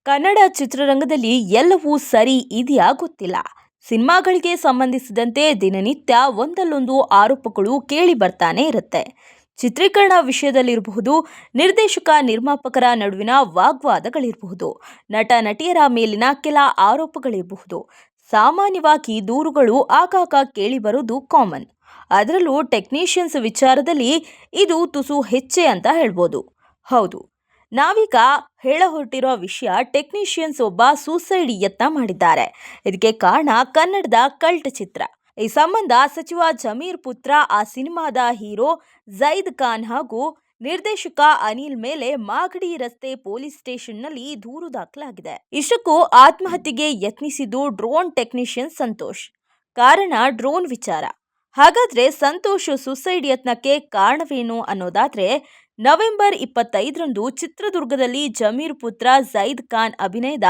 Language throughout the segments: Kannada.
ಕನ್ನಡ ಚಿತ್ರರಂಗದಲ್ಲಿ ಎಲ್ಲವೂ ಸರಿ ಇದೆಯಾ ಗೊತ್ತಿಲ್ಲ. ಸಿನಿಮಾಗಳಿಗೆ ಸಂಬಂಧಿಸಿದಂತೆ ದಿನನಿತ್ಯ ಒಂದಲ್ಲೊಂದು ಆರೋಪಗಳು ಕೇಳಿ ಬರ್ತಾನೆ ಇರುತ್ತೆ. ಚಿತ್ರೀಕರಣ ವಿಷಯದಲ್ಲಿರಬಹುದು, ನಿರ್ದೇಶಕ ನಿರ್ಮಾಪಕರ ನಡುವಿನ ವಾಗ್ವಾದಗಳಿರಬಹುದು, ನಟ ನಟಿಯರ ಮೇಲಿನ ಕೆಲ ಆರೋಪಗಳಿರಬಹುದು. ಸಾಮಾನ್ಯವಾಗಿ ದೂರುಗಳು ಆಗಾಗ ಕೇಳಿ ಬರೋದು ಕಾಮನ್. ಅದರಲ್ಲೂ ಟೆಕ್ನಿಷಿಯನ್ಸ್ ವಿಚಾರದಲ್ಲಿ ಇದು ತುಸು ಹೆಚ್ಚೆ ಅಂತ ಹೇಳ್ಬೋದು. ಹೌದು, ನಾವೀಗ ಹೊರಟಿರೋ ವಿಷಯ ಟೆಕ್ನಿಷಿಯನ್ಸ್ ಒಬ್ಬ ಸೂಸೈಡ್ ಯತ್ನ ಮಾಡಿದ್ದಾರೆ. ಇದಕ್ಕೆ ಕಾರಣ ಕನ್ನಡದ ಕಲ್ಟ್ ಚಿತ್ರ. ಈ ಸಂಬಂಧ ಸಚಿವ ಜಮೀರ್ ಪುತ್ರ ಆ ಸಿನಿಮಾದ ಹೀರೋ ಜೈದ್ ಖಾನ್ ಹಾಗೂ ನಿರ್ದೇಶಕ ಅನಿಲ್ ಮೇಲೆ ಮಾಗಡಿ ರಸ್ತೆ ಪೊಲೀಸ್ ಸ್ಟೇಷನ್ನಲ್ಲಿ ದೂರು ದಾಖಲಾಗಿದೆ. ಇಷ್ಟಕ್ಕೂ ಆತ್ಮಹತ್ಯೆಗೆ ಯತ್ನಿಸಿದ್ದು ಡ್ರೋನ್ ಟೆಕ್ನಿಷಿಯನ್ ಸಂತೋಷ್. ಕಾರಣ ಡ್ರೋನ್ ವಿಚಾರ. ಹಾಗಾದ್ರೆ ಸಂತೋಷ್ ಸುಸೈಡ್ ಯತ್ನಕ್ಕೆ ಕಾರಣವೇನು ಅನ್ನೋದಾದ್ರೆ, ನವೆಂಬರ್ 25ರಂದು ಚಿತ್ರದುರ್ಗದಲ್ಲಿ ಜಮೀರ್ ಪುತ್ರ ಜೈದ್ ಖಾನ್ ಅಭಿನಯದ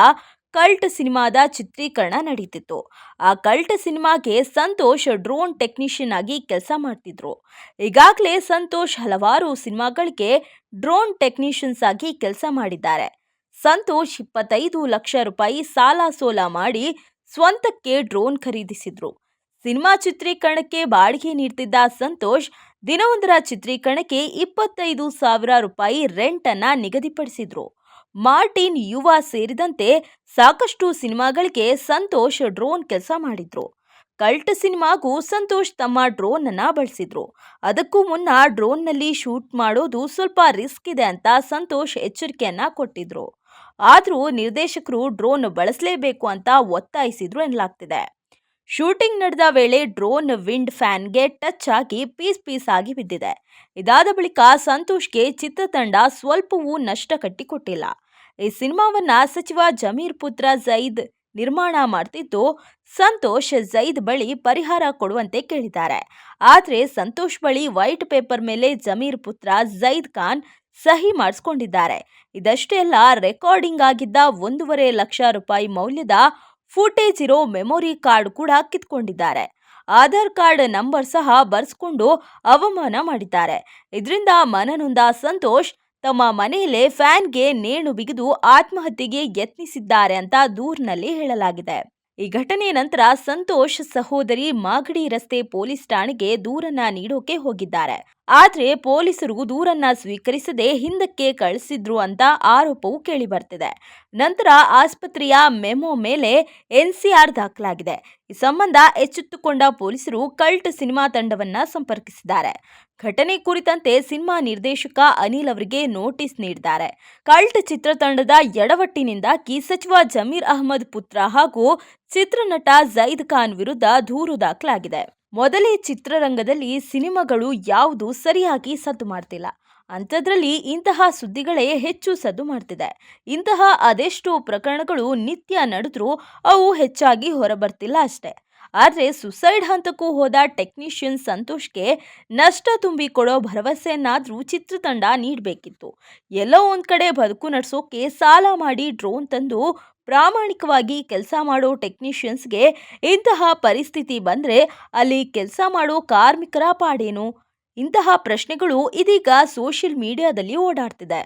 ಕಲ್ಟ್ ಸಿನಿಮಾದ ಚಿತ್ರೀಕರಣ ನಡೀತಿತ್ತು. ಆ ಕಲ್ಟ್ ಸಿನಿಮಾಗೆ ಸಂತೋಷ್ ಡ್ರೋನ್ ಟೆಕ್ನಿಷಿಯನ್ ಆಗಿ ಕೆಲಸ ಮಾಡ್ತಿದ್ರು. ಈಗಾಗಲೇ ಸಂತೋಷ್ ಹಲವಾರು ಸಿನಿಮಾಗಳಿಗೆ ಡ್ರೋನ್ ಟೆಕ್ನಿಷಿಯನ್ಸ್ ಆಗಿ ಕೆಲಸ ಮಾಡಿದ್ದಾರೆ. ಸಂತೋಷ್ 25 ಲಕ್ಷ ರೂಪಾಯಿ ಸಾಲ ಸೋಲ ಮಾಡಿ ಸ್ವಂತಕ್ಕೆ ಡ್ರೋನ್ ಖರೀದಿಸಿದ್ರು. ಸಿನಿಮಾ ಚಿತ್ರೀಕರಣಕ್ಕೆ ಬಾಡಿಗೆ ನೀಡ್ತಿದ್ದ ಸಂತೋಷ್ ದಿನವೊಂದರ ಚಿತ್ರೀಕರಣಕ್ಕೆ 25,000 ರೂಪಾಯಿ ರೆಂಟ್ ಅನ್ನ ನಿಗದಿಪಡಿಸಿದ್ರು. ಮಾರ್ಟಿನ್ ಯುವ ಸೇರಿದಂತೆ ಸಾಕಷ್ಟು ಸಿನಿಮಾಗಳಿಗೆ ಸಂತೋಷ್ ಡ್ರೋನ್ ಕೆಲಸ ಮಾಡಿದ್ರು. ಕಲ್ಟ್ ಸಿನಿಮಾಗೂ ಸಂತೋಷ್ ತಮ್ಮ ಡ್ರೋನ್ ಅನ್ನ ಬಳಸಿದ್ರು. ಅದಕ್ಕೂ ಮುನ್ನ ಡ್ರೋನ್ನಲ್ಲಿ ಶೂಟ್ ಮಾಡೋದು ಸ್ವಲ್ಪ ರಿಸ್ಕ್ ಇದೆ ಅಂತ ಸಂತೋಷ್ ಎಚ್ಚರಿಕೆಯನ್ನ ಕೊಟ್ಟಿದ್ರು. ಆದ್ರೂ ನಿರ್ದೇಶಕರು ಡ್ರೋನ್ ಬಳಸಲೇಬೇಕು ಅಂತ ಒತ್ತಾಯಿಸಿದ್ರು ಎನ್ನಲಾಗ್ತಿದೆ. ಶೂಟಿಂಗ್ ನಡೆದ ವೇಳೆ ಡ್ರೋನ್ ವಿಂಡ್ ಫ್ಯಾನ್ಗೆ ಟಚ್ ಆಗಿ ಪೀಸ್ ಆಗಿ ಬಿದ್ದಿದೆ. ಇದಾದ ಬಳಿಕ ಸಂತೋಷ್ಗೆ ಚಿತ್ರತಂಡ ಸ್ವಲ್ಪವೂ ನಷ್ಟ ಕಟ್ಟಿಕೊಟ್ಟಿಲ್ಲ. ಈ ಸಿನಿಮಾವನ್ನ ಸಚಿವ ಜಮೀರ್ ಪುತ್ರ ಜೈದ್ ನಿರ್ಮಾಣ ಮಾಡ್ತಿದ್ದು, ಸಂತೋಷ್ ಜೈದ್ ಬಳಿ ಪರಿಹಾರ ಕೊಡುವಂತೆ ಕೇಳಿದ್ದಾರೆ. ಆದ್ರೆ ಸಂತೋಷ್ ಬಳಿ ವೈಟ್ ಪೇಪರ್ ಮೇಲೆ ಜಮೀರ್ ಪುತ್ರ ಜೈದ್ ಖಾನ್ ಸಹಿ ಮಾಡಿಸ್ಕೊಂಡಿದ್ದಾರೆ. ಇದಷ್ಟೇ ಅಲ್ಲ, ರೆಕಾರ್ಡಿಂಗ್ ಆಗಿದ್ದ 1.5 ಲಕ್ಷ ರೂಪಾಯಿ ಮೌಲ್ಯದ ಫುಟೇಜ್ ಇರೋ ಮೆಮೊರಿ ಕಾರ್ಡ್ ಕೂಡ ಕಿತ್ಕೊಂಡಿದ್ದಾರೆ. ಆಧಾರ್ ಕಾರ್ಡ್ ನಂಬರ್ ಸಹ ಬರ್ಸ್ಕೊಂಡು ಅವಮಾನ ಮಾಡಿದ್ದಾರೆ. ಇದರಿಂದ ಮನನೊಂದ ಸಂತೋಷ್ ತಮ್ಮ ಮನೆಯಲ್ಲೇ ಫ್ಯಾನ್ಗೆ ನೇಣು ಬಿಗಿದು ಆತ್ಮಹತ್ಯೆಗೆ ಯತ್ನಿಸಿದ್ದಾರೆ ಅಂತ ದೂರಿನಲ್ಲಿ ಹೇಳಲಾಗಿದೆ. ಈ ಘಟನೆ ನಂತರ ಸಂತೋಷ್ ಸಹೋದರಿ ಮಾಗಡಿ ರಸ್ತೆ ಪೊಲೀಸ್ ಠಾಣೆಗೆ ದೂರನ್ನ ನೀಡೋಕೆ ಹೋಗಿದ್ದಾರೆ. ಆದ್ರೆ ಪೊಲೀಸರು ದೂರನ್ನ ಸ್ವೀಕರಿಸದೆ ಹಿಂದಕ್ಕೆ ಕಳಿಸಿದ್ರು ಅಂತ ಆರೋಪವು ಕೇಳಿ ಬರ್ತಿದೆ. ನಂತರ ಆಸ್ಪತ್ರೆಯ ಮೆಮೊ ಮೇಲೆ ಎನ್ಸಿಆರ್ ದಾಖಲಾಗಿದೆ. ಈ ಸಂಬಂಧ ಎಚ್ಚೆತ್ತುಕೊಂಡ ಪೊಲೀಸರು ಕಲ್ಟ್ ಸಿನಿಮಾ ತಂಡವನ್ನ ಸಂಪರ್ಕಿಸಿದ್ದಾರೆ. ಘಟನೆ ಕುರಿತಂತೆ ಸಿನಿಮಾ ನಿರ್ದೇಶಕ ಅನಿಲ್ ಅವರಿಗೆ ನೋಟಿಸ್ ನೀಡಿದ್ದಾರೆ. ಕಲ್ಟ್ ಚಿತ್ರತಂಡದ ಎಡವಟ್ಟಿನಿಂದಾಗಿ ಸಚಿವ ಜಮೀರ್ ಅಹ್ಮದ್ ಪುತ್ರ ಹಾಗೂ ಚಿತ್ರನಟ ಜೈದ್ ಖಾನ್ ವಿರುದ್ಧ ದೂರು ದಾಖಲಾಗಿದೆ. ಮೊದಲೇ ಚಿತ್ರರಂಗದಲ್ಲಿ ಸಿನಿಮಾಗಳು ಯಾವುದು ಸರಿಯಾಗಿ ಸದ್ದು ಮಾಡ್ತಿಲ್ಲ. ಅಂಥದ್ರಲ್ಲಿ ಇಂತಹ ಸುದ್ದಿಗಳೇ ಹೆಚ್ಚು ಸದ್ದು ಮಾಡ್ತಿದೆ. ಇಂತಹ ಅದೆಷ್ಟೋ ಪ್ರಕರಣಗಳು ನಿತ್ಯ ನಡೆದ್ರೂ ಅವು ಹೆಚ್ಚಾಗಿ ಹೊರಬರ್ತಿಲ್ಲ ಅಷ್ಟೇ. ಆದರೆ ಸುಸೈಡ್ ಹಂತಕ್ಕೂ ಹೋದ ಟೆಕ್ನಿಷಿಯನ್ ಸಂತೋಷ್ಗೆ ನಷ್ಟ ತುಂಬಿಕೊಡೋ ಭರವಸೆಯನ್ನಾದ್ರೂ ಚಿತ್ರತಂಡ ನೀಡಬೇಕಿತ್ತು. ಎಲ್ಲೋ ಒಂದ್ ಕಡೆ ಬದುಕು ನಡೆಸೋಕೆ ಸಾಲ ಮಾಡಿ ಡ್ರೋನ್ ತಂದು ಪ್ರಾಮಾಣಿಕವಾಗಿ ಕೆಲಸ ಮಾಡೋ ಟೆಕ್ನಿಷಿಯನ್ಸ್ಗೆ ಇಂತಹ ಪರಿಸ್ಥಿತಿ ಬಂದ್ರೆ ಅಲ್ಲಿ ಕೆಲಸ ಮಾಡೋ ಕಾರ್ಮಿಕರ ಪಾಡೇನು? ಇಂತಹ ಪ್ರಶ್ನೆಗಳು ಇದೀಗ ಸೋಷಿಯಲ್ ಮೀಡಿಯಾದಲ್ಲಿ ಓಡಾಡ್ತಿದೆ.